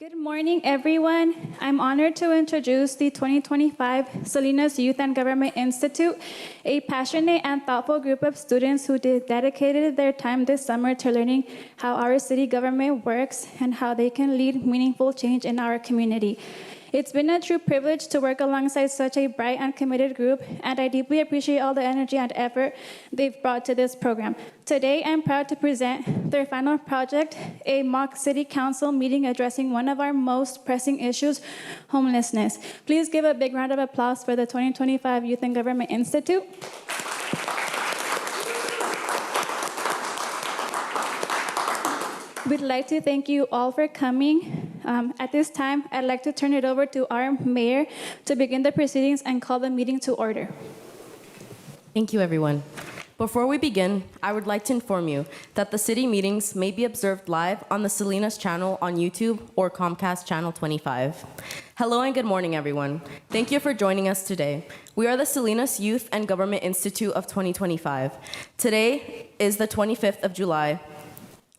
Good morning, everyone. I'm honored to introduce the 2025 Salinas Youth and Government Institute, a passionate and thoughtful group of students who dedicated their time this summer to learning how our city government works and how they can lead meaningful change in our community. It's been a true privilege to work alongside such a bright and committed group, and I deeply appreciate all the energy and effort they've brought to this program. Today, I'm proud to present their final project, a mock city council meeting addressing one of our most pressing issues, homelessness. Please give a big round of applause for the 2025 Youth and Government Institute. We'd like to thank you all for coming. At this time, I'd like to turn it over to our mayor to begin the proceedings and call the meeting to order. Thank you, everyone. Before we begin, I would like to inform you that the city meetings may be observed live on the Salinas channel on YouTube or Comcast Channel 25. Hello and good morning, everyone. Thank you for joining us today. We are the Salinas Youth and Government Institute of 2025. Today is the 25th of July.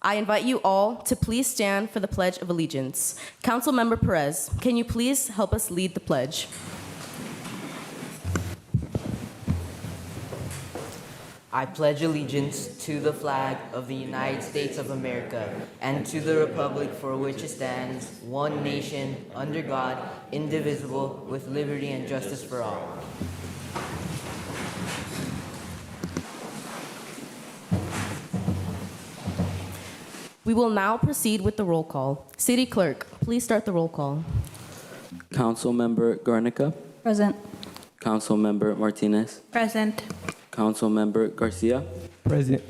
I invite you all to please stand for the Pledge of Allegiance. Councilmember Perez, can you please help us lead the pledge? I pledge allegiance to the flag of the United States of America and to the republic for which it stands, one nation, under God, indivisible, with liberty and justice for all. We will now proceed with the roll call. City Clerk, please start the roll call. Councilmember Garnica. Present. Councilmember Martinez. Present. Councilmember Garcia. Present.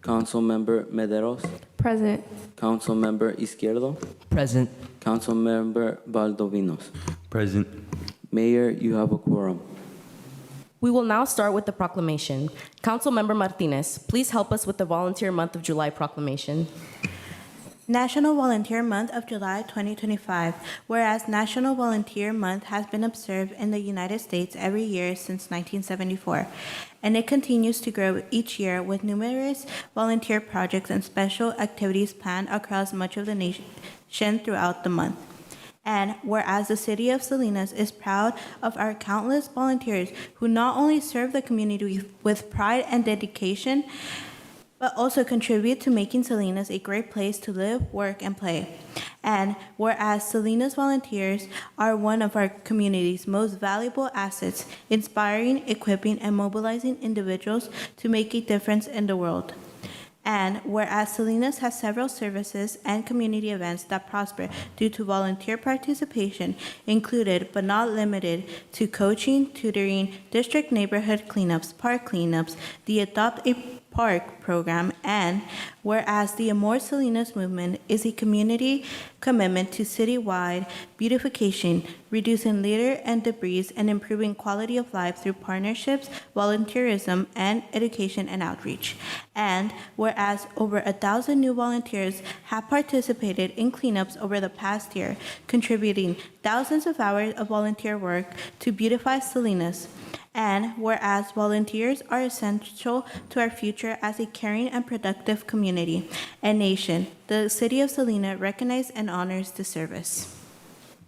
Councilmember Mederos. Present. Councilmember Izquierdo. Present. Councilmember Valdovinos. Present. Mayor, you have a quorum. We will now start with the proclamation. Councilmember Martinez, please help us with the Volunteer Month of July proclamation. National Volunteer Month of July 2025. Whereas National Volunteer Month has been observed in the United States every year since 1974, and it continues to grow each year with numerous volunteer projects and special activities planned across much of the nation throughout the month. And whereas the city of Salinas is proud of our countless volunteers who not only serve the community with pride and dedication, but also contribute to making Salinas a great place to live, work, and play. And whereas Salinas volunteers are one of our community's most valuable assets, inspiring, equipping, and mobilizing individuals to make a difference in the world. And whereas Salinas has several services and community events that prosper due to volunteer participation, included but not limited to coaching, tutoring, district neighborhood cleanups, park cleanups, the Adopt a Park program, and whereas the Amor Salinas movement is a community commitment to citywide beautification, reducing litter and debris, and improving quality of life through partnerships, volunteerism, and education and outreach. And whereas over 1,000 new volunteers have participated in cleanups over the past year, contributing thousands of hours of volunteer work to beautify Salinas. And whereas volunteers are essential to our future as a caring and productive community and nation, the City of Salinas recognizes and honors the service.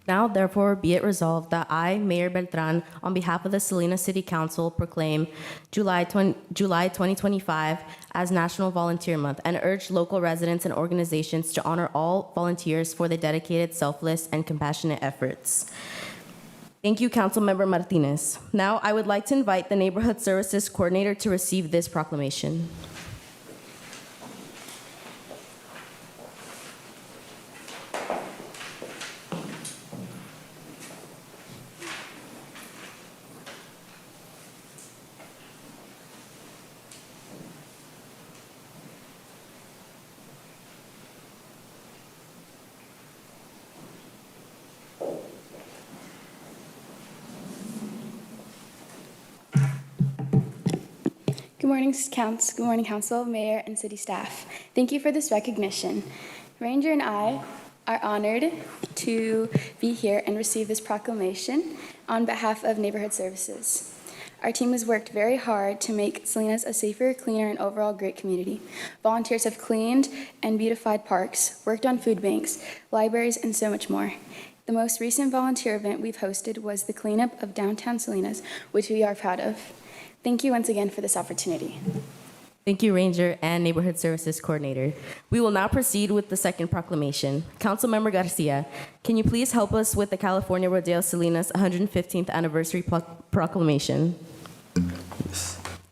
Now, therefore, be it resolved that I, Mayor Beltran, on behalf of the Salinas City Council, proclaim July 2025 as National Volunteer Month and urge local residents and organizations to honor all volunteers for their dedicated, selfless, and compassionate efforts. Thank you, Councilmember Martinez. Now, I would like to invite the Neighborhood Services Coordinator to receive this proclamation. Good morning, Council, Mayor, and City staff. Thank you for this recognition. Ranger and I are honored to be here and receive this proclamation on behalf of Neighborhood Services. Our team has worked very hard to make Salinas a safer, cleaner, and overall great community. Volunteers have cleaned and beautified parks, worked on food banks, libraries, and so much more. The most recent volunteer event we've hosted was the cleanup of downtown Salinas, which we are proud of. Thank you once again for this opportunity. Thank you, Ranger and Neighborhood Services Coordinator. We will now proceed with the second proclamation. Councilmember Garcia, can you please help us with the California Rodeo Salinas 115th Anniversary Proclamation?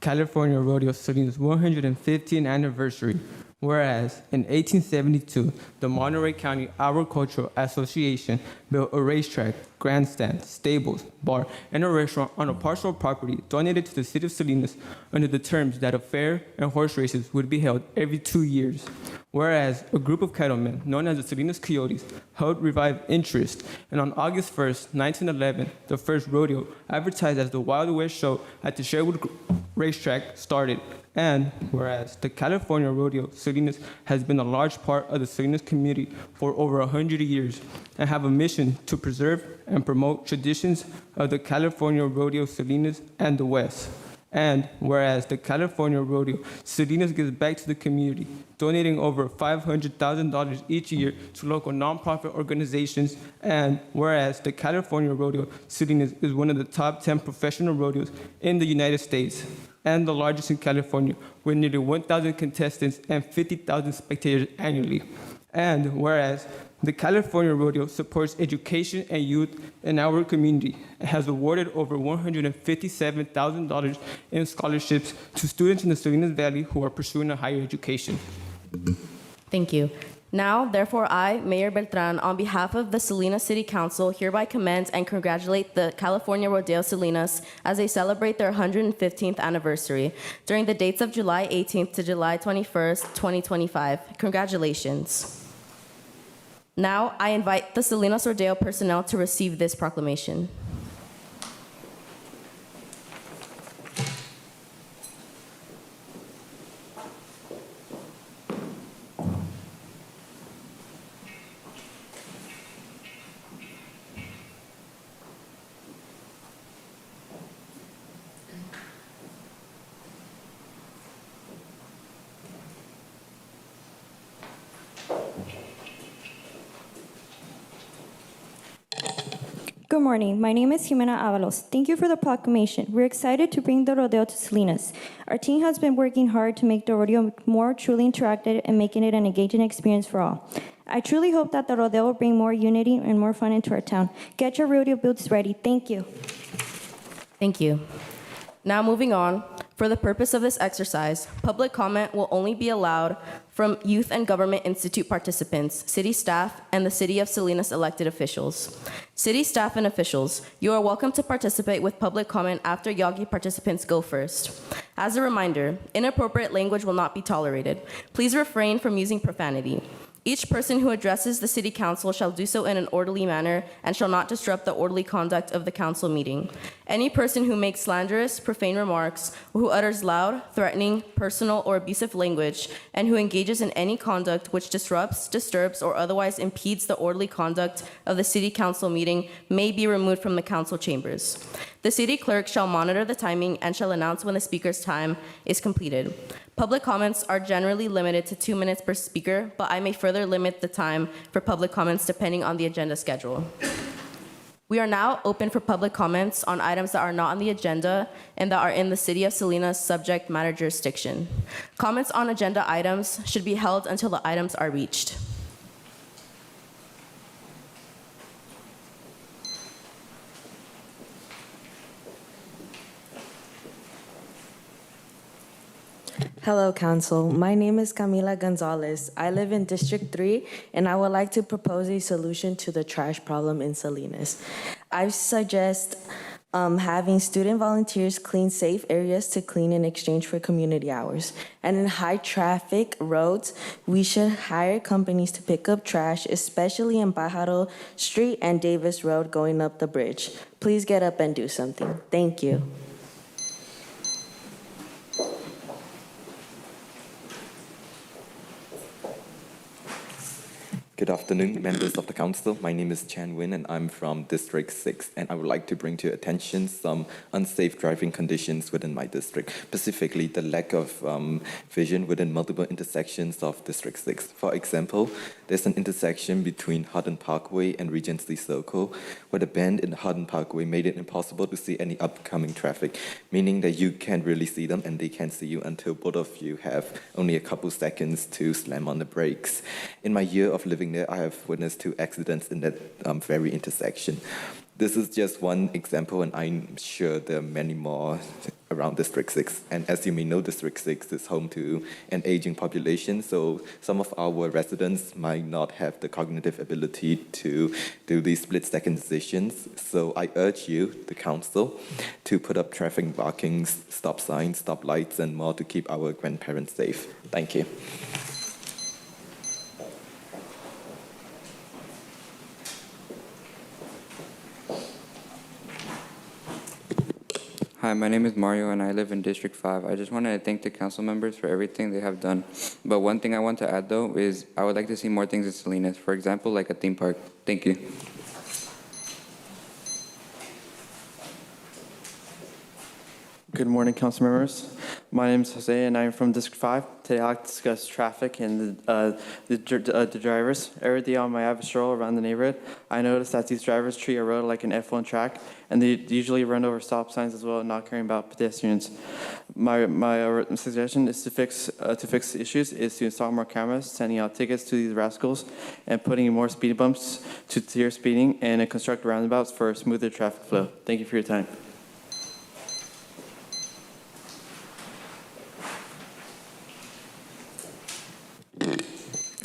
California Rodeo Salinas 115th Anniversary. Whereas in 1872, the Monterey County Agricultural Association built a racetrack, grandstand, stables, bar, and a restaurant on a parcel of property donated to the city of Salinas under the terms that a fair and horse races would be held every 2 years. Whereas a group of cattlemen known as the Salinas Coyotes helped revive interest, and on August 1st, 1911, the first rodeo, advertised as the Wild West Show at the Sherwood Racetrack, started. And whereas the California Rodeo Salinas has been a large part of the Salinas community for over 100 years and have a mission to preserve and promote traditions of the California Rodeo Salinas and the West. And whereas the California Rodeo Salinas gives back to the community, donating over $500,000 each year to local nonprofit organizations. And whereas the California Rodeo Salinas is one of the top 10 professional rodeos in the United States and the largest in California, with nearly 1,000 contestants and 50,000 spectators annually. And whereas the California Rodeo supports education and youth in our community and has awarded over $157,000 in scholarships to students in the Salinas Valley who are pursuing a higher education. Thank you. Now, therefore, I, Mayor Beltran, on behalf of the Salinas City Council, hereby commend and congratulate the California Rodeo Salinas as they celebrate their 115th anniversary during the dates of July 18th to July 21st, 2025. Congratulations. Now, I invite the Salinas Rodeo personnel to receive this proclamation. Good morning. My name is Jimena Avalos. Thank you for the proclamation. We're excited to bring the rodeo to Salinas. Our team has been working hard to make the rodeo more truly interactive and making it an engaging experience for all. I truly hope that the rodeo will bring more unity and more fun into our town. Get your rodeo boots ready. Thank you. Thank you. Now moving on, for the purpose of this exercise, public comment will only be allowed from Youth and Government Institute participants, city staff, and the City of Salinas elected officials. City staff and officials, you are welcome to participate with public comment after Yagi participants go first. As a reminder, inappropriate language will not be tolerated. Please refrain from using profanity. Each person who addresses the City Council shall do so in an orderly manner and shall not disrupt the orderly conduct of the council meeting. Any person who makes slanderous, profane remarks, or who utters loud, threatening, personal, or abusive language, and who engages in any conduct which disrupts, disturbs, or otherwise impedes the orderly conduct of the City Council meeting may be removed from the council chambers. The City Clerk shall monitor the timing and shall announce when the speaker's time is completed. Public comments are generally limited to 2 minutes per speaker, but I may further limit the time for public comments depending on the agenda schedule. We are now open for public comments on items that are not on the agenda and that are in the City of Salinas subject matter jurisdiction. Comments on agenda items should be held until the items are reached. Hello, Council. My name is Camila Gonzalez. I live in District 3, and I would like to propose a solution to the trash problem in Salinas. I suggest having student volunteers clean safe areas to clean in exchange for community hours. And in high-traffic roads, we should hire companies to pick up trash, especially in Pajaro Street and Davis Road going up the bridge. Please get up and do something. Thank you. Good afternoon, members of the council. My name is Chan Win, and I'm from District 6, and I would like to bring to your attention some unsafe driving conditions within my district, specifically the lack of vision within multiple intersections of District 6. For example, there's an intersection between Hutton Parkway and Regency Circle, where the bend in the Hutton Parkway made it impossible to see any upcoming traffic, meaning that you can't really see them and they can't see you until both of you have only a couple seconds to slam on the brakes. In my year of living there, I have witnessed 2 accidents in that very intersection. This is just one example, and I'm sure there are many more around District 6. And as you may know, District 6 is home to an aging population, so some of our residents might not have the cognitive ability to do these split-second decisions. So I urge you, the council, to put up traffic markings, stop signs, stop lights, and more to keep our grandparents safe. Thank you. Hi, my name is Mario and I live in District 5. I just wanted to thank the council members for everything they have done. But one thing I want to add though is I would like to see more things in Salinas. For example, like a theme park. Thank you. Good morning, council members. My name is Jose, and I'm from District 5. Today, I'd like to discuss traffic and the drivers. Every day on my average stroll around the neighborhood, I notice that these drivers treat a road like an F1 track, and they usually run over stop signs as well, not caring about pedestrians. My suggestion is to fix the issues is to install more cameras, sending out tickets to these rascals, and putting more speed bumps to deter speeding, and construct roundabouts for a smoother traffic flow. Thank you for your time.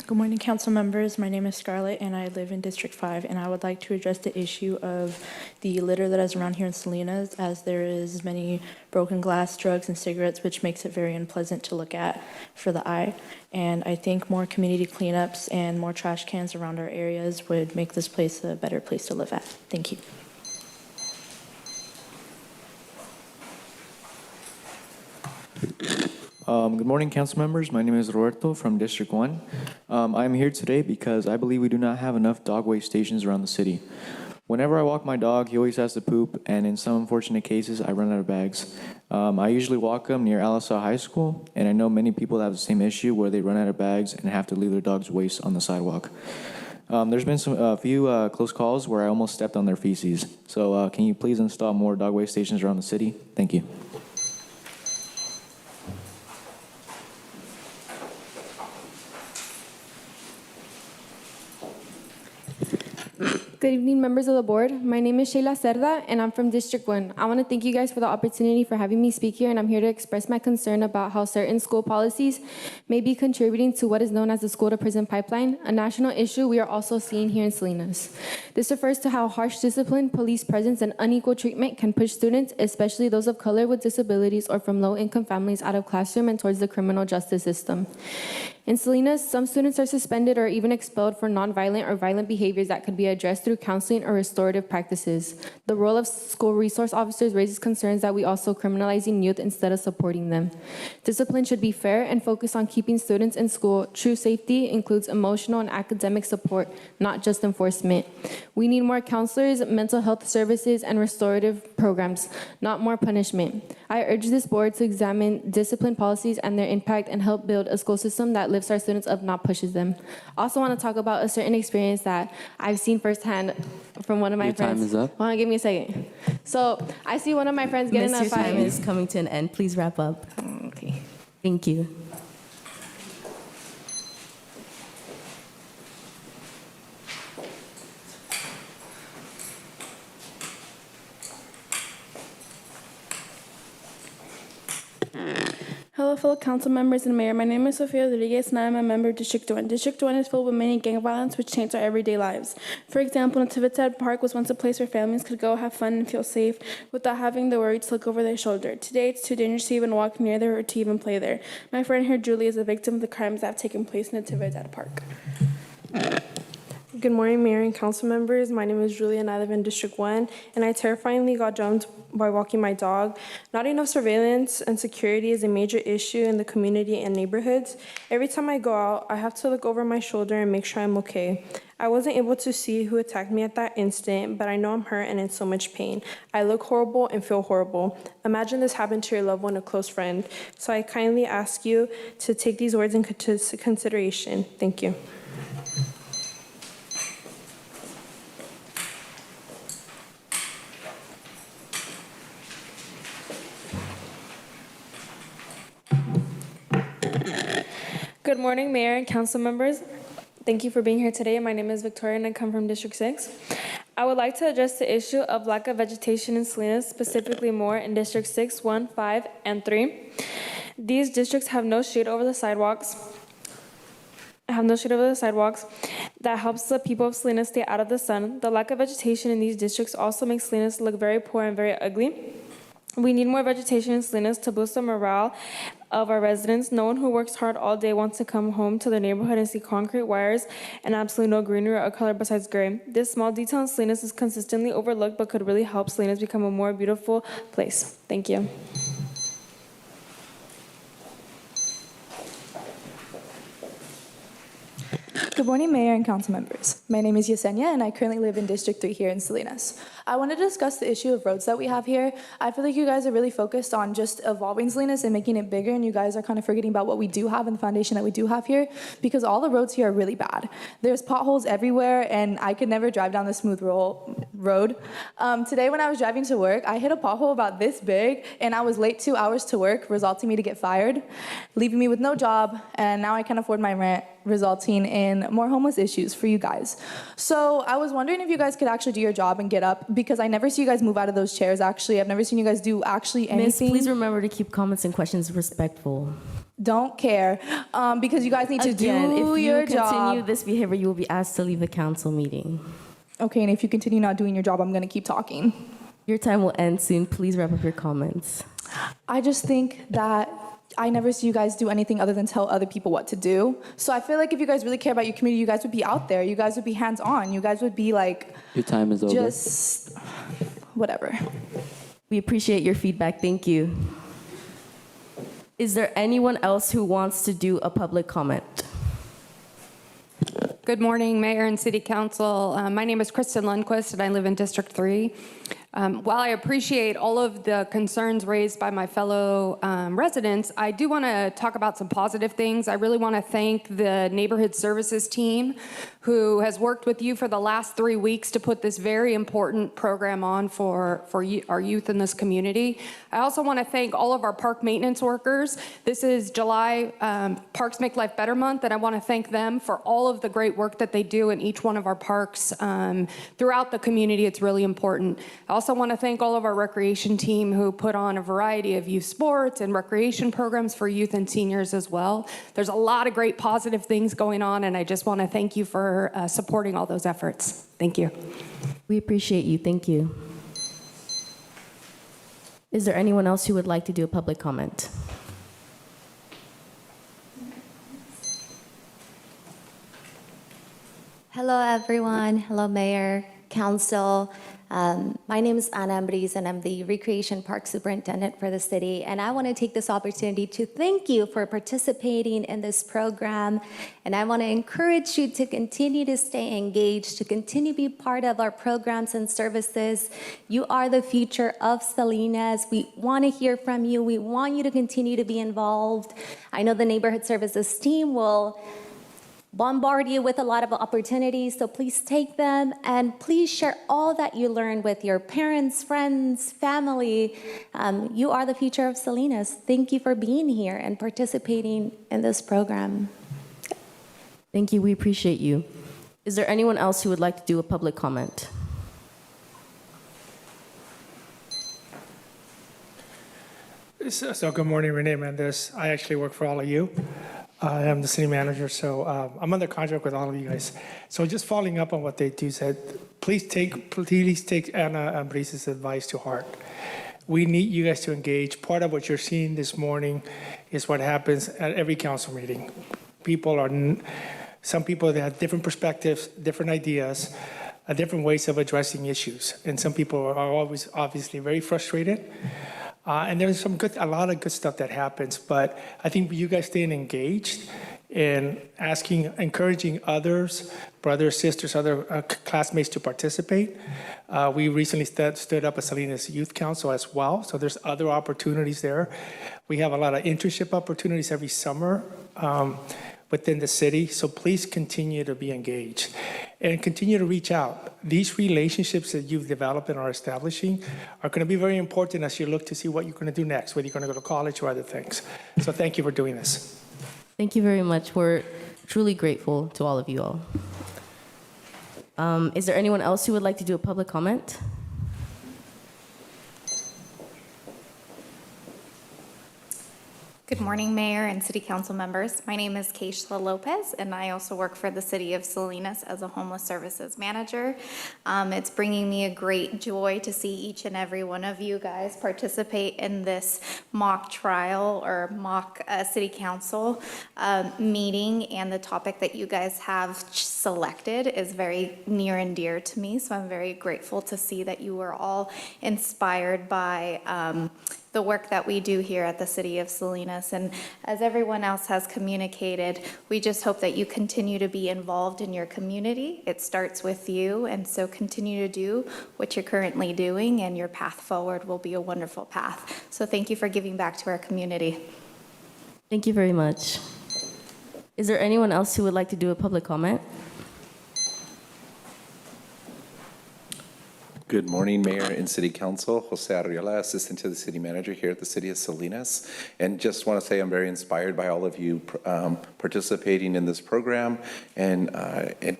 Good morning, council members. My name is Scarlett, and I live in District 5, and I would like to address the issue of the litter that is around here in Salinas, as there is many broken glass, drugs, and cigarettes, which makes it very unpleasant to look at for the eye. And I think more community cleanups and more trash cans around our areas would make this place a better place to live at. Thank you. Good morning, council members. My name is Roberto from District 1. I'm here today because I believe we do not have enough dog waste stations around the city. Whenever I walk my dog, he always has to poop, and in some unfortunate cases, I run out of bags. I usually walk him near Alisal High School, and I know many people have the same issue where they run out of bags and have to leave their dog's waste on the sidewalk. There's been a few close calls where I almost stepped on their feces. So can you please install more dog waste stations around the city? Thank you. Good evening, members of the board. My name is Shayla Cerda, and I'm from District 1. I want to thank you guys for the opportunity for having me speak here, and I'm here to express my concern about how certain school policies may be contributing to what is known as the school-to-prison pipeline, a national issue we are also seeing here in Salinas. This refers to how harsh discipline, police presence, and unequal treatment can push students, especially those of color with disabilities or from low-income families, out of classroom and towards the criminal justice system. In Salinas, some students are suspended or even expelled for nonviolent or violent behaviors that could be addressed through counseling or restorative practices. The role of school resource officers raises concerns that we also criminalizing youth instead of supporting them. Discipline should be fair and focus on keeping students in school. True safety includes emotional and academic support, not just enforcement. We need more counselors, mental health services, and restorative programs, not more punishment. I urge this board to examine discipline policies and their impact and help build a school system that lifts our students up, not pushes them. Also want to talk about a certain experience that I've seen firsthand from one of my friends. Your time is up. Hold on, give me a second. So I see one of my friends get in a Miss, your fight. time is coming to an end. Please wrap up. Okay. Thank you. Hello, fellow council members and mayor. My name is Sofia Rodriguez, and I am a member of District 1. District 1 is filled with many gang violence, which change our everyday lives. For example, Natividad Park was once a place where families could go have fun and feel safe without having the worry to look over their shoulder. Today, it's too dangerous to even walk near there or to even play there. My friend here, Julie, is a victim of the crimes that have taken place in Natividad Park. Good morning, Mayor and council members. My name is Julia and I live in District 1, and I terrifyingly got jumped by walking my dog. Not enough surveillance and security is a major issue in the community and neighborhoods. Every time I go out, I have to look over my shoulder and make sure I'm okay. I wasn't able to see who attacked me at that instant, but I know I'm hurt and in so much pain. I look horrible and feel horrible. Imagine this happened to your loved one, a close friend. So I kindly ask you to take these words into consideration. Thank you. Good morning, Mayor and council members. Thank you for being here today. My name is Victoria and I come from District 6. I would like to address the issue of lack of vegetation in Salinas, specifically more in District 6, 1, 5, and 3. These districts have no shade over the sidewalks. That helps the people of Salinas stay out of the sun. The lack of vegetation in these districts also makes Salinas look very poor and very ugly. We need more vegetation in Salinas to boost the morale of our residents. No one who works hard all day wants to come home to their neighborhood and see concrete wires and absolutely no greenery or color besides gray. This small detail in Salinas is consistently overlooked but could really help Salinas become a more beautiful place. Thank you. Good morning, Mayor and council members. My name is Yesenia, and I currently live in District 3 here in Salinas. I want to discuss the issue of roads that we have here. I feel like you guys are really focused on just evolving Salinas and making it bigger, and you guys are kind of forgetting about what we do have and the foundation that we do have here, because all the roads here are really bad. There's potholes everywhere, and I could never drive down the smooth road. Today, when I was driving to work, I hit a pothole about this big, and I was late 2 hours to work, resulting me to get fired, leaving me with no job, and now I can't afford my rent, resulting in more homeless issues for you guys. So I was wondering if you guys could actually do your job and get up, because I never see you guys move out of those chairs, actually. I've never seen you guys do actually anything. Miss, please remember to keep comments and questions respectful. Don't care, because you guys need to do if your you job. continue this behavior, you will be asked to leave the council meeting. Okay, and if you continue not doing your job, I'm gonna keep talking. Your time will end soon. Please wrap up your comments. I just think that I never see you guys do anything other than tell other people what to do. So I feel like if you guys really care about your community, you guys would be out there. You guys would be hands-on. You guys would be like... Your time is over. Just... whatever. We appreciate your feedback. Thank you. Is there anyone else who wants to do a public comment? Good morning, Mayor and City Council. My name is Kristen Lundquist, and I live in District 3. While I appreciate all of the concerns raised by my fellow residents, I do want to talk about some positive things. I really want to thank the neighborhood services team who has worked with you for the last 3 weeks to put this very important program on for our youth in this community. I also want to thank all of our park maintenance workers. This is July Parks Make Life Better Month, and I want to thank them for all of the great work that they do in each one of our parks throughout the community. It's really important. I also want to thank all of our recreation team who put on a variety of youth sports and recreation programs for youth and seniors as well. There's a lot of great positive things going on, and I just want to thank you for supporting all those efforts. Thank you. We appreciate you. Thank you. Is there anyone else who would like to do a public comment? Hello, everyone. Hello, Mayor, Council. My name is Ana Ambriz, and I'm the Recreation Park Superintendent for the city. And I want to take this opportunity to thank you for participating in this program. And I want to encourage you to continue to stay engaged, to continue to be part of our programs and services. You are the future of Salinas. We want to hear from you. We want you to continue to be involved. I know the neighborhood services team will bombard you with a lot of opportunities, so please take them and please share all that you learned with your parents, friends, family. You are the future of Salinas. Thank you for being here and participating in this program. Thank you. We appreciate you. Is there anyone else who would like to do a public comment? So good morning, Renee Mendez. I actually work for all of you. I'm the city manager, so I'm under contract with all of you guys. So just following up on what they do said, please take Ana Ambriz's advice to heart. We need you guys to engage. Part of what you're seeing this morning is what happens at every council meeting. People are Some people, they have different perspectives, different ideas, different ways of addressing issues. And some people are always obviously very frustrated. And there's a lot of good stuff that happens. But I think you guys staying engaged and encouraging others, brothers, sisters, other classmates to participate. We recently stood up a Salinas Youth Council as well, so there's other opportunities there. We have a lot of internship opportunities every summer within the city, so please continue to be engaged and continue to reach out. These relationships that you've developed and are establishing are going to be very important as you look to see what you're going to do next, whether you're going to go to college or other things. So thank you for doing this. Thank you very much. We're truly grateful to all of you all. Is there anyone else who would like to do a public comment? Good morning, Mayor and City Council members. My name is Keishla Lopez, and I also work for the City of Salinas as a Homeless Services Manager. It's bringing me a great joy to see each and every one of you guys participate in this mock trial or mock City Council meeting, and the topic that you guys have selected is very near and dear to me, so I'm very grateful to see that you were all inspired by the work that we do here at the City of Salinas. And as everyone else has communicated, we just hope that you continue to be involved in your community. It starts with you, and so continue to do what you're currently doing, and your path forward will be a wonderful path. So thank you for giving back to our community. Thank you very much. Is there anyone else who would like to do a public comment? Good morning, Mayor and City Council. Jose Arriola, Assistant to the City Manager here at the City of Salinas. And just want to say I'm very inspired by all of you participating in this program and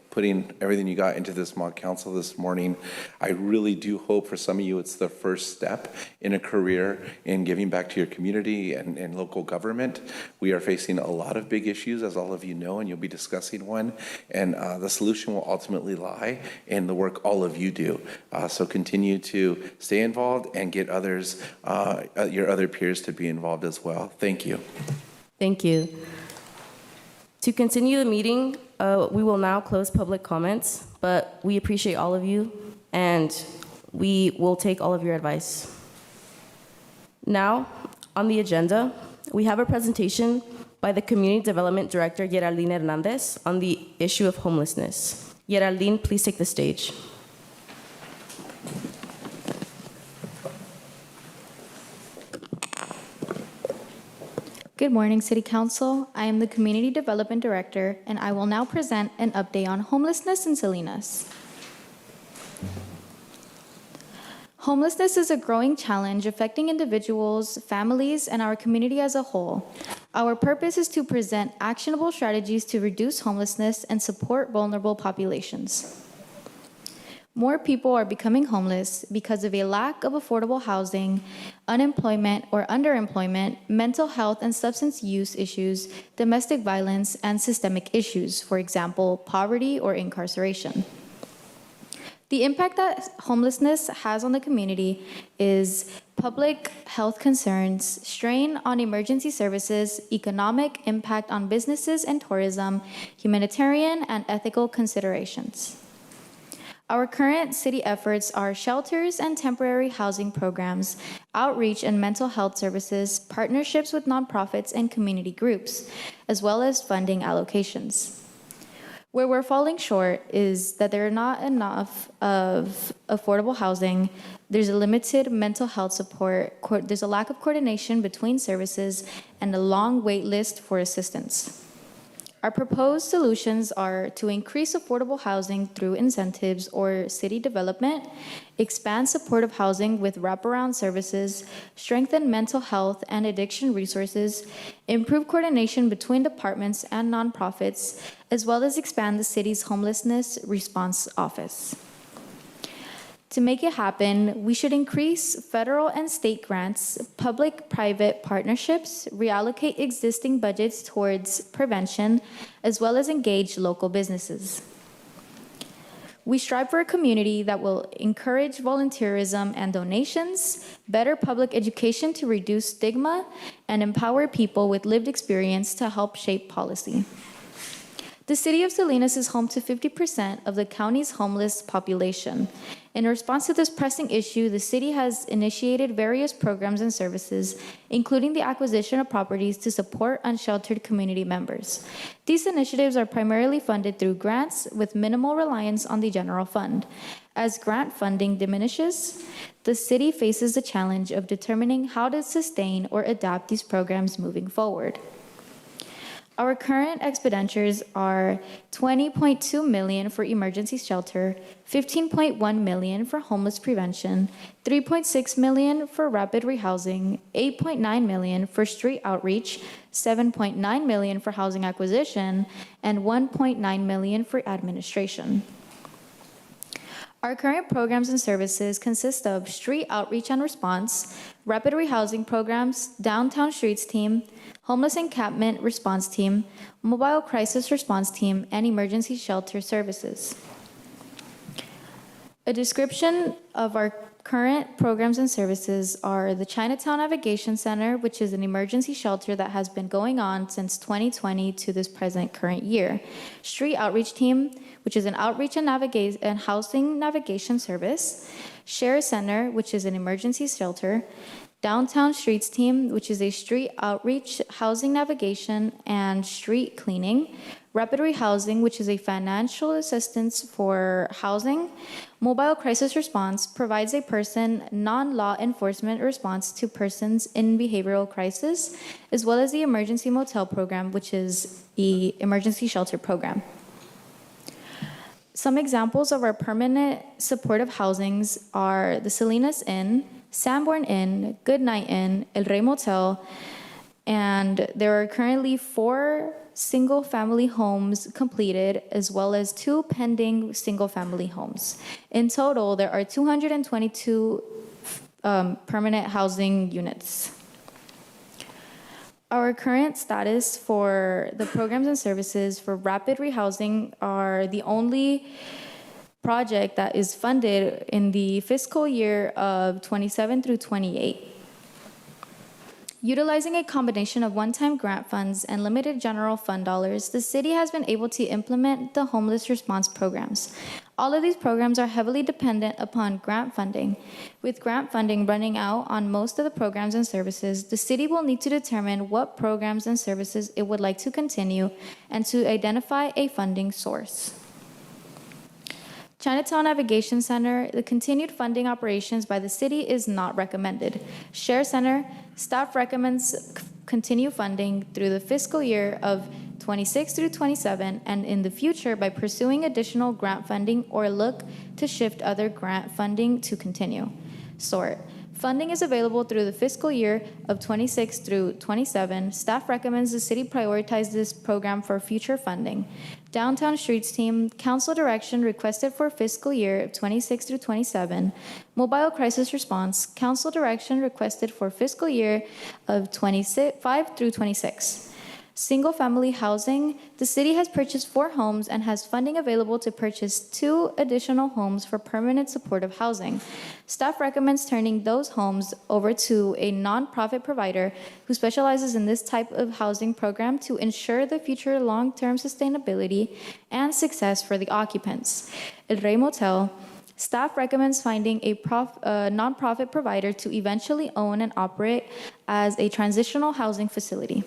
putting everything you got into this mock council this morning. I really do hope for some of you it's the first step in a career in giving back to your community and local government. We are facing a lot of big issues, as all of you know, and you'll be discussing one. And the solution will ultimately lie in the work all of you do. So continue to stay involved and get others, your other peers to be involved as well. Thank you. Thank you. To continue the meeting, we will now close public comments, but we appreciate all of you, and we will take all of your advice. Now, on the agenda, we have a presentation by the Community Development Director, Geraldine Hernandez, on the issue of homelessness. Geraldine, please take the stage. Good morning, City Council. I am the Community Development Director, and I will now present an update on homelessness in Salinas. Homelessness is a growing challenge affecting individuals, families, and our community as a whole. Our purpose is to present actionable strategies to reduce homelessness and support vulnerable populations. More people are becoming homeless because of a lack of affordable housing, unemployment or underemployment, mental health and substance use issues, domestic violence, and systemic issues, for example, poverty or incarceration. The impact that homelessness has on the community is public health concerns, strain on emergency services, economic impact on businesses and tourism, humanitarian and ethical considerations. Our current city efforts are shelters and temporary housing programs, outreach and mental health services, partnerships with nonprofits and community groups, as well as funding allocations. Where we're falling short is that there are not enough of affordable housing, there's a limited mental health support, there's a lack of coordination between services, and a long wait list for assistance. Our proposed solutions are to increase affordable housing through incentives or city development, expand supportive housing with wraparound services, strengthen mental health and addiction resources, improve coordination between departments and nonprofits, as well as expand the city's homelessness response office. To make it happen, we should increase federal and state grants, public-private partnerships, reallocate existing budgets towards prevention, as well as engage local businesses. We strive for a community that will encourage volunteerism and donations, better public education to reduce stigma, and empower people with lived experience to help shape policy. The city of Salinas is home to 50% of the county's homeless population. In response to this pressing issue, the city has initiated various programs and services, including the acquisition of properties to support unsheltered community members. These initiatives are primarily funded through grants with minimal reliance on the general fund. As grant funding diminishes, the city faces the challenge of determining how to sustain or adapt these programs moving forward. Our current expenditures are $20.2 million for emergency shelter, $15.1 million for homeless prevention, $3.6 million for rapid rehousing, $8.9 million for street outreach, $7.9 million for housing acquisition, and $1.9 million for administration. Our current programs and services consist of street outreach and response, rapid rehousing programs, downtown streets team, homeless encampment response team, mobile crisis response team, and emergency shelter services. A description of our current programs and services are the Chinatown Navigation Center, which is an emergency shelter that has been going on since 2020 to this current year. Street Outreach Team, which is an outreach and housing navigation service. Share Center, which is an emergency shelter. Downtown Streets Team, which is a street outreach, housing navigation, and street cleaning. Rapid Rehousing, which is a financial assistance for housing. Mobile Crisis Response provides a non-law enforcement response to persons in behavioral crisis, as well as the Emergency Motel Program, which is the emergency shelter program. Some examples of our permanent supportive housings are the Salinas Inn, Sanborn Inn, Goodnight Inn, El Rey Motel, and there are currently 4 single-family homes completed, as well as 2 pending single-family homes. In total, there are 222 permanent housing units. Our current status for the programs and services for rapid rehousing are the only project that is funded in the fiscal year of 27 through 28. Utilizing a combination of one-time grant funds and limited general fund dollars, the city has been able to implement the homeless response programs. All of these programs are heavily dependent upon grant funding. With grant funding running out on most of the programs and services, the city will need to determine what programs and services it would like to continue and to identify a funding source. Chinatown Navigation Center, the continued funding operations by the city is not recommended. Share Center, staff recommends continue funding through the fiscal year of 26 through 27 and in the future by pursuing additional grant funding or look to shift other grant funding to continue. SORT. Funding is available through the fiscal year of 26 through 27. Staff recommends the city prioritize this program for future funding. Downtown Streets Team, council direction requested for fiscal year of 26 through 27. Mobile Crisis Response, council direction requested for fiscal year of 25 through 26. Single-family housing, the city has purchased 4 homes and has funding available to purchase 2 additional homes for permanent supportive housing. Staff recommends turning those homes over to a nonprofit provider who specializes in this type of housing program to ensure the future long-term sustainability and success for the occupants. El Rey Motel, staff recommends finding a nonprofit provider to eventually own and operate as a transitional housing facility.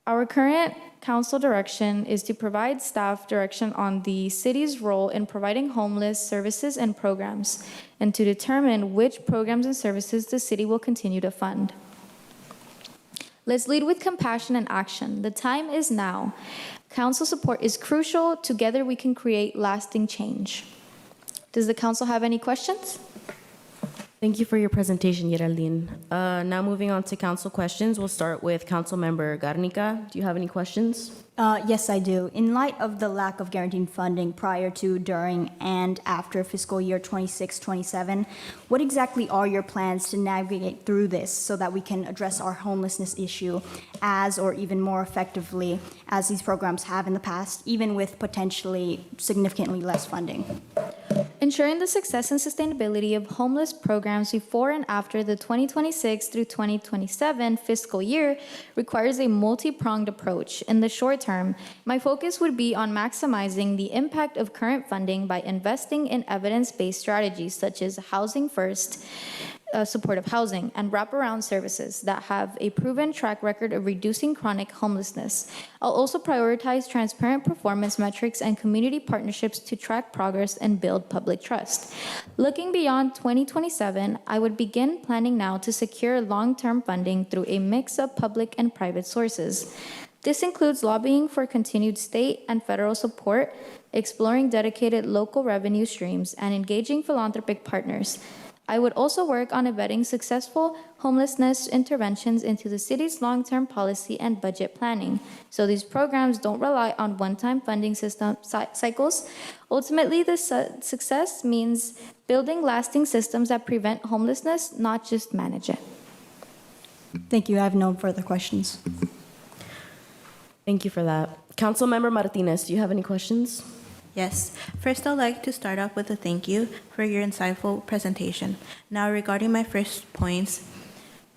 Our current council direction is to provide staff direction on the city's role in providing homeless services and programs, and to determine which programs and services the city will continue to fund. Let's lead with compassion and action. The time is now. Council support is crucial. Together we can create lasting change. Does the council have any questions? Thank you for your presentation, Geraldine. Now moving on to council questions. We'll start with Council Member Garnica. Do you have any questions? Yes, I do. In light of the lack of guaranteed funding prior to, during, and after fiscal year 26-27, what exactly are your plans to navigate through this so that we can address our homelessness issue as or even more effectively as these programs have in the past, even with potentially significantly less funding? Ensuring the success and sustainability of homeless programs before and after the 2026 through 2027 fiscal year requires a multi-pronged approach. In the short term, my focus would be on maximizing the impact of current funding by investing in evidence-based strategies such as Housing First, supportive housing, and wraparound services that have a proven track record of reducing chronic homelessness. I'll also prioritize transparent performance metrics and community partnerships to track progress and build public trust. Looking beyond 2027, I would begin planning now to secure long-term funding through a mix of public and private sources. This includes lobbying for continued state and federal support, exploring dedicated local revenue streams, and engaging philanthropic partners. I would also work on embedding successful homelessness interventions into the city's long-term policy and budget planning, so these programs don't rely on one-time funding cycles. Ultimately, this success means building lasting systems that prevent homelessness, not just manage it. Thank you. I have no further questions. Thank you for that. Councilmember Martinez, do you have any questions? Yes. First, I'd like to start off with a thank you for your insightful presentation. Now, regarding my first points,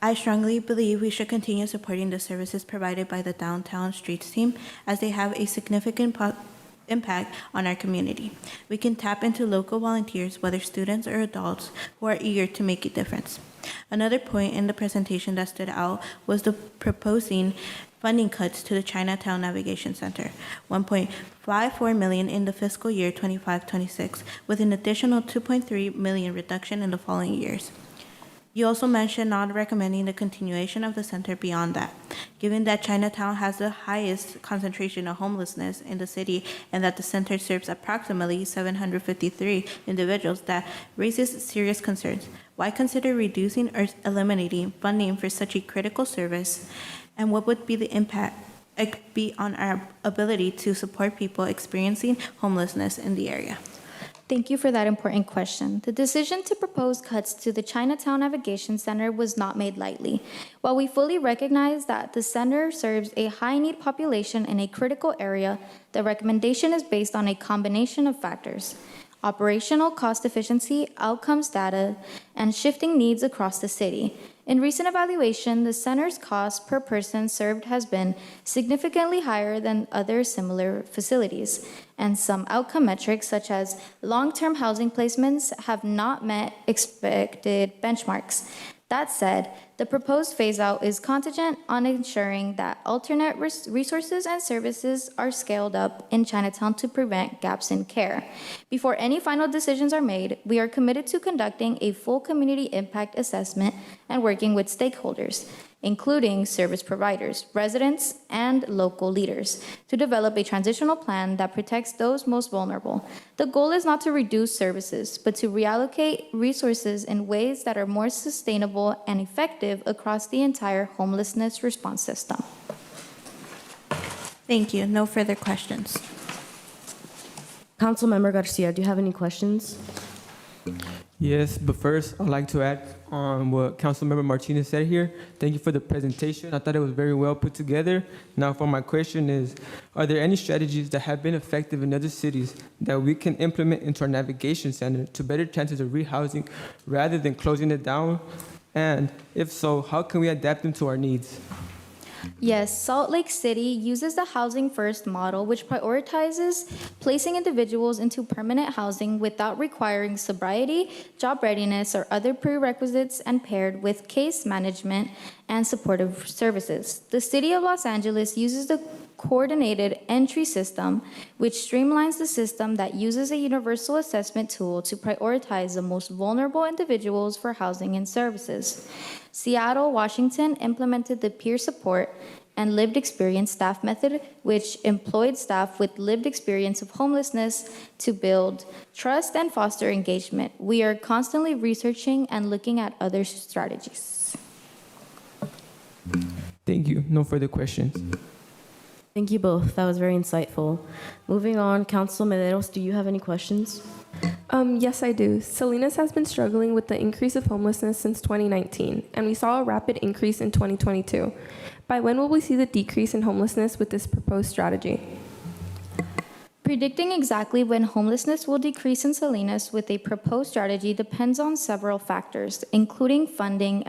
I strongly believe we should continue supporting the services provided by the Downtown Streets team as they have a significant impact on our community. We can tap into local volunteers, whether students or adults, who are eager to make a difference. Another point in the presentation that stood out was the proposing funding cuts to the Chinatown Navigation Center, $1.54 million in the fiscal year 25-26, with an additional $2.3 million reduction in the following years. You also mentioned not recommending the continuation of the center beyond that. Given that Chinatown has the highest concentration of homelessness in the city and that the center serves approximately 753 individuals, that raises serious concerns. Why consider reducing or eliminating funding for such a critical service? And what would be the impact on our ability to support people experiencing homelessness in the area? Thank you for that important question. The decision to propose cuts to the Chinatown Navigation Center was not made lightly. While we fully recognize that the center serves a high-need population in a critical area, the recommendation is based on a combination of factors: operational cost efficiency, outcomes data, and shifting needs across the city. In recent evaluation, the center's cost per person served has been significantly higher than other similar facilities, and some outcome metrics, such as long-term housing placements, have not met expected benchmarks. That said, the proposed phase-out is contingent on ensuring that alternate resources and services are scaled up in Chinatown to prevent gaps in care. Before any final decisions are made, we are committed to conducting a full community impact assessment and working with stakeholders, including service providers, residents, and local leaders, to develop a transitional plan that protects those most vulnerable. The goal is not to reduce services, but to reallocate resources in ways that are more sustainable and effective across the entire homelessness response system. Thank you. No further questions. Councilmember Garcia, do you have any questions? Yes, but first, I'd like to add on what Councilmember Martinez said here. Thank you for the presentation. I thought it was very well put together. Now, for my question is, are there any strategies that have been effective in other cities that we can implement into our navigation center to better chances of rehousing rather than closing it down? And if so, how can we adapt them to our needs? Yes, Salt Lake City uses the Housing First model, which prioritizes placing individuals into permanent housing without requiring sobriety, job readiness, or other prerequisites, and paired with case management and supportive services. The City of Los Angeles uses the Coordinated Entry System, which streamlines the system that uses a universal assessment tool to prioritize the most vulnerable individuals for housing and services. Seattle, Washington implemented the peer support and lived experience staff method, which employed staff with lived experience of homelessness to build trust and foster engagement. We are constantly researching and looking at other strategies. Thank you. No further questions. Thank you both. That was very insightful. Moving on, Council Mederos, do you have any questions? Yes, I do. Salinas has been struggling with the increase of homelessness since 2019, and we saw a rapid increase in 2022. By when will we see the decrease in homelessness with this proposed strategy? Predicting exactly when homelessness will decrease in Salinas with a proposed strategy depends on several factors, including funding,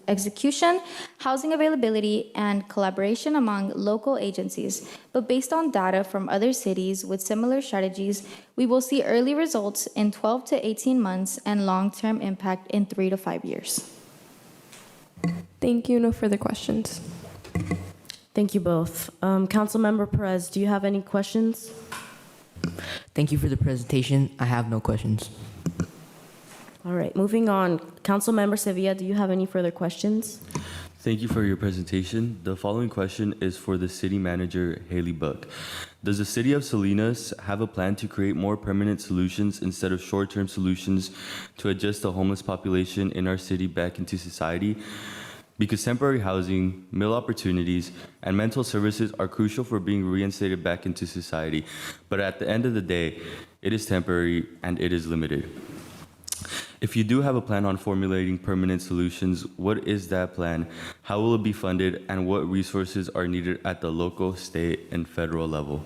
execution, housing availability, and collaboration among local agencies. But based on data from other cities with similar strategies, we will see early results in 12 to 18 months and long-term impact in 3 to 5 years. Thank you. No further questions. Thank you both. Councilmember Perez, do you have any questions? Thank you for the presentation. I have no questions. All right, moving on. Councilmember Sevilla, do you have any further questions? Thank you for your presentation. The following question is for the city manager, Haley Buck. Does the city of Salinas have a plan to create more permanent solutions instead of short-term solutions to adjust the homeless population in our city back into society? Because temporary housing, meal opportunities, and mental services are crucial for being reinstated back into society. But at the end of the day, it is temporary and it is limited. If you do have a plan on formulating permanent solutions, what is that plan? How will it be funded? And what resources are needed at the local, state, and federal level?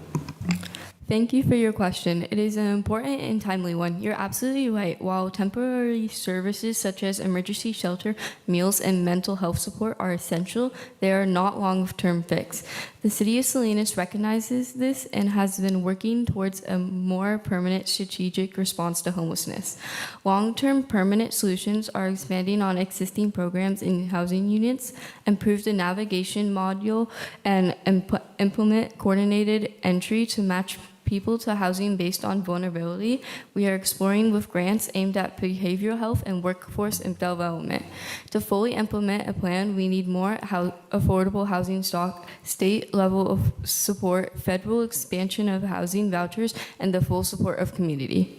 Thank you for your question. It is an important and timely one. You're absolutely right. While temporary services such as emergency shelter, meals, and mental health support are essential, they are not long-term fix. The City of Salinas recognizes this and has been working towards a more permanent strategic response to homelessness. Long-term permanent solutions are expanding on existing programs in housing units, improve the navigation module, and implement coordinated entry to match people to housing based on vulnerability. We are exploring with grants aimed at behavioral health and workforce development. To fully implement a plan, we need more affordable housing stock, state level of support, federal expansion of housing vouchers, and the full support of community.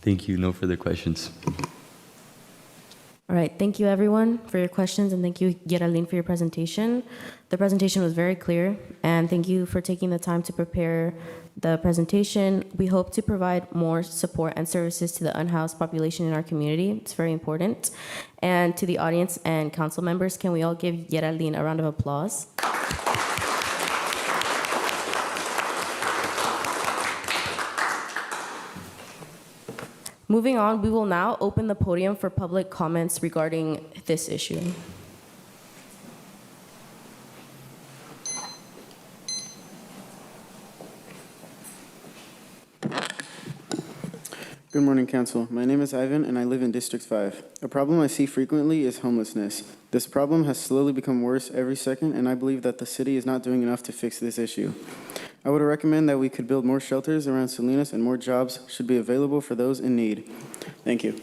Thank you. No further questions. All right, thank you everyone for your questions, and thank you, Geraldine, for your presentation. The presentation was very clear, and thank you for taking the time to prepare the presentation. We hope to provide more support and services to the unhoused population in our community. It's very important. And to the audience and council members, can we all give Geraldine a round of applause? Moving on, we will now open the podium for public comments regarding this issue. Good morning, Council. My name is Ivan, and I live in District 5. A problem I see frequently is homelessness. This problem has slowly become worse every second, and I believe that the city is not doing enough to fix this issue. I would recommend that we could build more shelters around Salinas, and more jobs should be available for those in need. Thank you.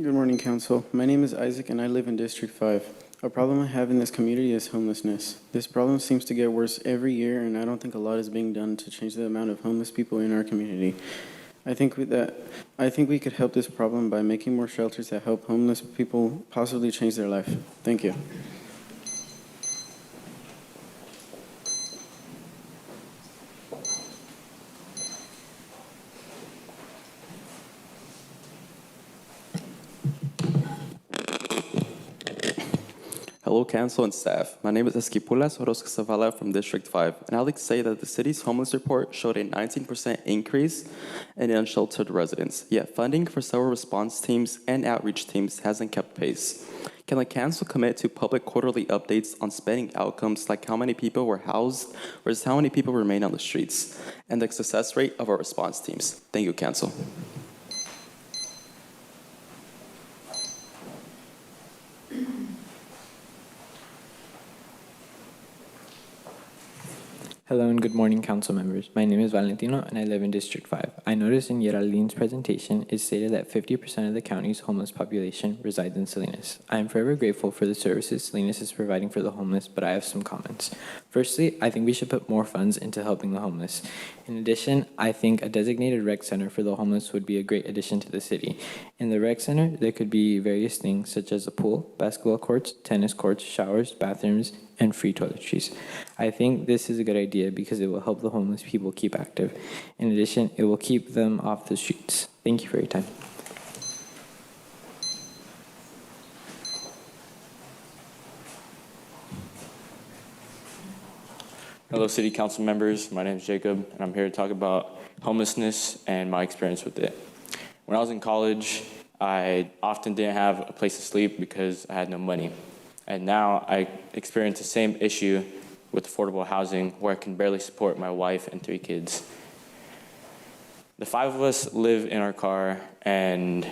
Good morning, Council. My name is Isaac, and I live in District 5. A problem I have in this community is homelessness. This problem seems to get worse every year, and I don't think a lot is being done to change the amount of homeless people in our community. I think we could help this problem by making more shelters that help homeless people possibly change their life. Thank you. Hello, Council and staff. My name is Esquipulas Orozco Zavala from District 5, and I'd like to say that the city's homeless report showed a 19% increase in unsheltered residents, yet funding for several response teams and outreach teams hasn't kept pace. Can the Council commit to public quarterly updates on spending outcomes like how many people were housed versus how many people remain on the streets, and the success rate of our response teams? Thank you, Council. Hello and good morning, council members. My name is Valentino and I live in District 5. I noticed in Geraldine's presentation it stated that 50% of the county's homeless population resides in Salinas. I am forever grateful for the services Salinas is providing for the homeless, but I have some comments. Firstly, I think we should put more funds into helping the homeless. In addition, I think a designated rec center for the homeless would be a great addition to the city. In the rec center, there could be various things such as a pool, basketball courts, tennis courts, showers, bathrooms, and free toiletries. I think this is a good idea because it will help the homeless people keep active. In addition, it will keep them off the streets. Thank you for your time. Hello, City Council members. My name is Jacob, and I'm here to talk about homelessness and my experience with it. When I was in college, I often didn't have a place to sleep because I had no money. And now I experience the same issue with affordable housing where I can barely support my wife and 3 kids. The 5 of us live in our car, and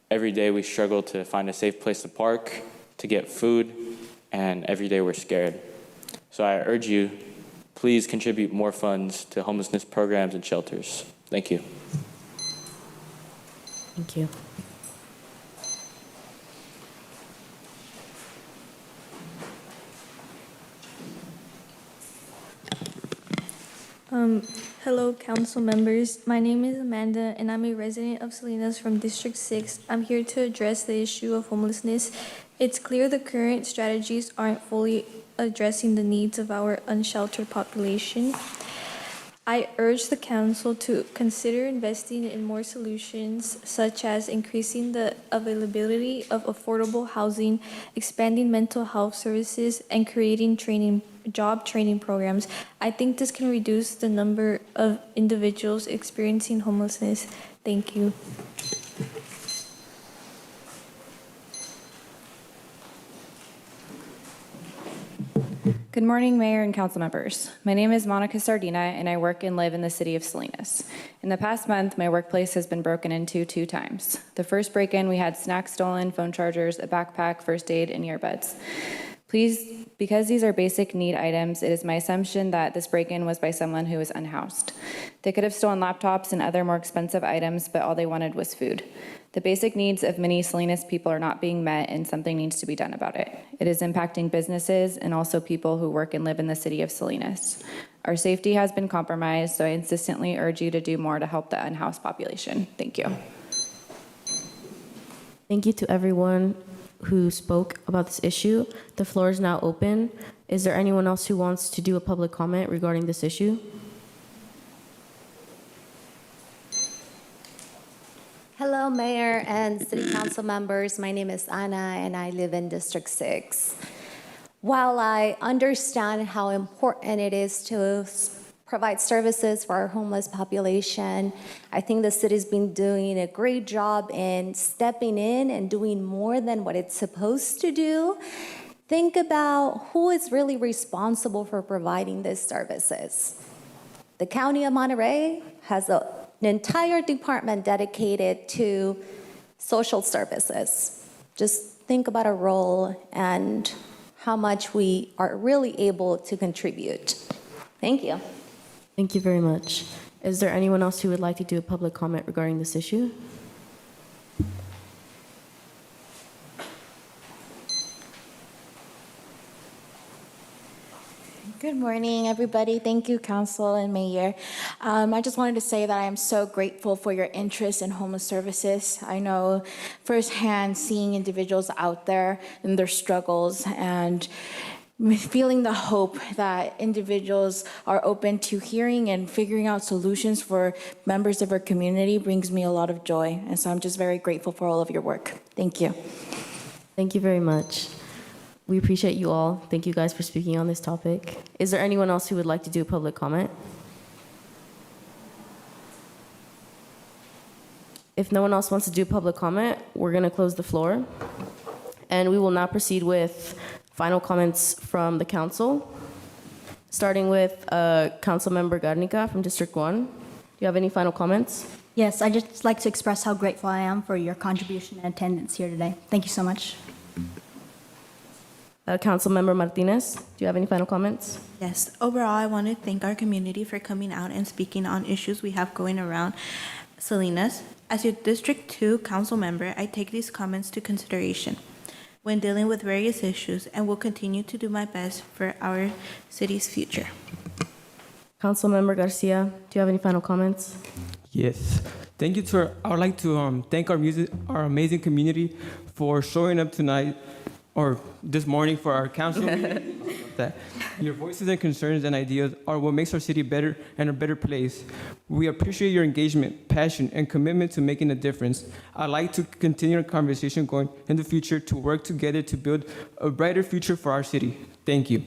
every day we struggle to find a safe place to park, to get food, and every day we're scared. So I urge you, please contribute more funds to homelessness programs and shelters. Thank you. Thank you. Hello, council members. My name is Amanda, and I'm a resident of Salinas from District 6. I'm here to address the issue of homelessness. It's clear the current strategies aren't fully addressing the needs of our unsheltered population. I urge the council to consider investing in more solutions, such as increasing the availability of affordable housing, expanding mental health services, and creating job training programs. I think this can reduce the number of individuals experiencing homelessness. Thank you. Good morning, Mayor and council members. My name is Monica Sardina, and I work and live in the city of Salinas. In the past month, my workplace has been broken into 2 times. The first break-in, we had snacks stolen, phone chargers, a backpack, first aid, and earbuds. Please, because these are basic need items, it is my assumption that this break-in was by someone who is unhoused. They could have stolen laptops and other more expensive items, but all they wanted was food. The basic needs of many Salinas people are not being met, and something needs to be done about it. It is impacting businesses and also people who work and live in the city of Salinas. Our safety has been compromised, so I insistently urge you to do more to help the unhoused population. Thank you. Thank you to everyone who spoke about this issue. The floor is now open. Is there anyone else who wants to do a public comment regarding this issue? Hello, Mayor and City Council members. My name is Anna, and I live in District 6. While I understand how important it is to provide services for our homeless population, I think the city's been doing a great job in stepping in and doing more than what it's supposed to do. Think about who is really responsible for providing these services. The County of Monterey has an entire department dedicated to social services. Just think about our role and how much we are really able to contribute. Thank you. Thank you very much. Is there anyone else who would like to do a public comment regarding this issue? Good morning, everybody. Thank you, Council and Mayor. I just wanted to say that I am so grateful for your interest in homeless services. I know firsthand seeing individuals out there and their struggles and feeling the hope that individuals are open to hearing and figuring out solutions for members of our community brings me a lot of joy. And so I'm just very grateful for all of your work. Thank you. Thank you very much. We appreciate you all. Thank you guys for speaking on this topic. Is there anyone else who would like to do a public comment? If no one else wants to do public comment, we're going to close the floor. And we will now proceed with final comments from the council, starting with Councilmember Garnica from District 1. Do you have any final comments? Yes, I'd just like to express how grateful I am for your contribution and attendance here today. Thank you so much. Councilmember Martinez, do you have any final comments? Yes. Overall, I want to thank our community for coming out and speaking on issues we have going around Salinas. As your District 2 council member, I take these comments to consideration when dealing with various issues and will continue to do my best for our city's future. Councilmember Garcia, do you have any final comments? Yes. Thank you to I would like to thank our amazing community for showing up tonight or this morning for our council meeting, that your voices and concerns and ideas are what makes our city better and a better place. We appreciate your engagement, passion, and commitment to making a difference. I'd like to continue our conversation going in the future to work together to build a brighter future for our city. Thank you.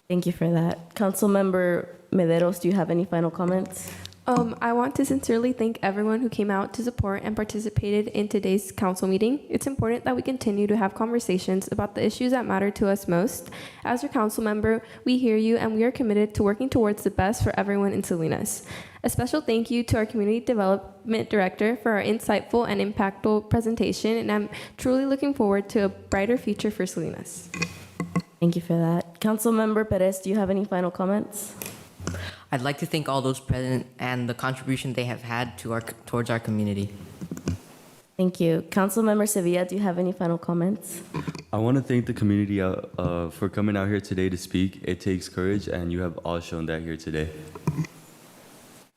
Thank you for that. Councilmember Mederos, do you have any final comments? I want to sincerely thank everyone who came out to support and participated in today's council meeting. It's important that we continue to have conversations about the issues that matter to us most. As your council member, we hear you and we are committed to working towards the best for everyone in Salinas. A special thank you to our Community Development Director for our insightful and impactful presentation, and I'm truly looking forward to a brighter future for Salinas. Thank you for that. Councilmember Perez, do you have any final comments? I'd like to thank all those present and the contribution they have had towards our community. Thank you. Councilmember Sevilla, do you have any final comments? I want to thank the community for coming out here today to speak. It takes courage, and you have all shown that here today.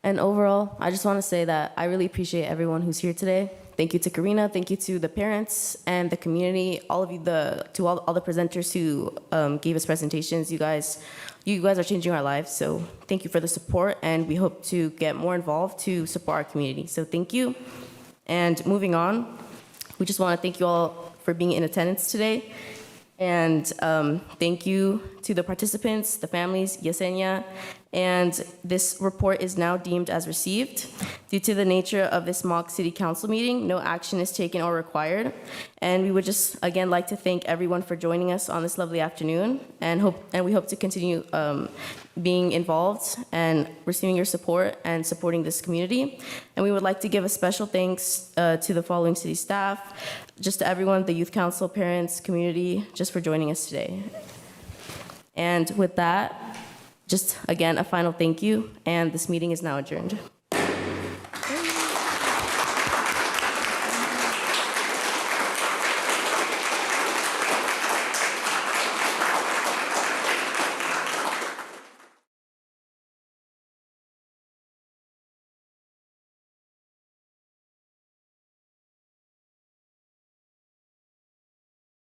And overall, I just want to say that I really appreciate everyone who's here today. Thank you to Karina. Thank you to the parents and the community, all of you, to all the presenters who gave us presentations. You guys are changing our lives. So thank you for the support, and we hope to get more involved to support our community. So thank you. And moving on, we just want to thank you all for being in attendance today. And thank you to the participants, the families, Yesenia. And this report is now deemed as received. Due to the nature of this mock city council meeting, no action is taken or required. And we would just again like to thank everyone for joining us on this lovely afternoon, and we hope to continue being involved and receiving your support and supporting this community. And we would like to give a special thanks to the following city staff, just to everyone, the youth council, parents, community, just for joining us today. And with that, just again, a final thank you, and this meeting is now adjourned.